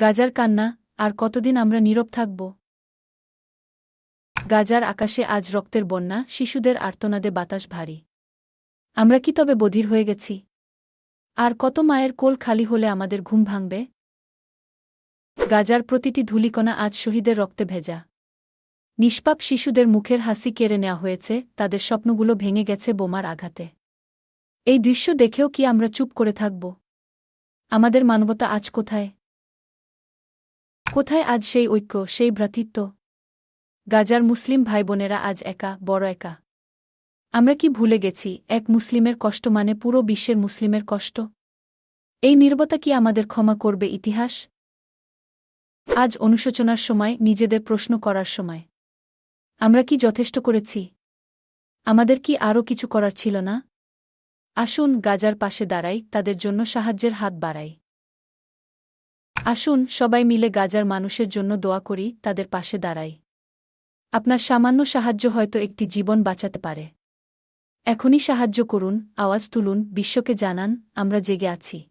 গাজার কান্না, আর কতদিন আমরা নীরব থাকব? গাজার আকাশে আজ রক্তের বন্যা, শিশুদের আর্তনাদে বাতাস ভারী। আমরা কি তবে বধির হয়ে গেছি? আর কত মায়ের কোল খালি হলে আমাদের ঘুম ভাঙবে? গাজার প্রতিটি ধূলিকণা আজ শহীদের রক্তে ভেজা। নিষ্পাপ শিশুদের মুখের হাসি কেড়ে নেওয়া হয়েছে, তাদের স্বপ্নগুলো ভেঙে গেছে বোমার আঘাতে। এই দৃশ্য দেখেও কি আমরা চুপ করে থাকব? আমাদের মানবতা আজ কোথায়? কোথায় আজ সেই ঐক্য, সেই ভ্রাতৃত্ব? গাজার মুসলিম ভাইবোনেরা আজ একা, বড় একা। আমরা কি ভুলে গেছি, এক মুসলিমের কষ্ট মানে পুরো বিশ্বের মুসলিমের কষ্ট? এই নীরবতা কি আমাদের ক্ষমা করবে ইতিহাস? আজ অনুশোচনার সময়, নিজেদের প্রশ্ন করার সময়। আমরা কি যথেষ্ট করেছি? আমাদের কি আরও কিছু করার ছিল না? আসুন গাজার পাশে দাঁড়াই, তাদের জন্য সাহায্যের হাত বাড়াই। আসুন সবাই মিলে গাজার মানুষের জন্য দোয়া করি, তাদের পাশে দাঁড়াই। আপনার সামান্য সাহায্য হয়তো একটি জীবন বাঁচাতে পারে। এখনই সাহায্য করুন, আওয়াজ তুলুন, বিশ্বকে জানান, আমরা জেগে আছি।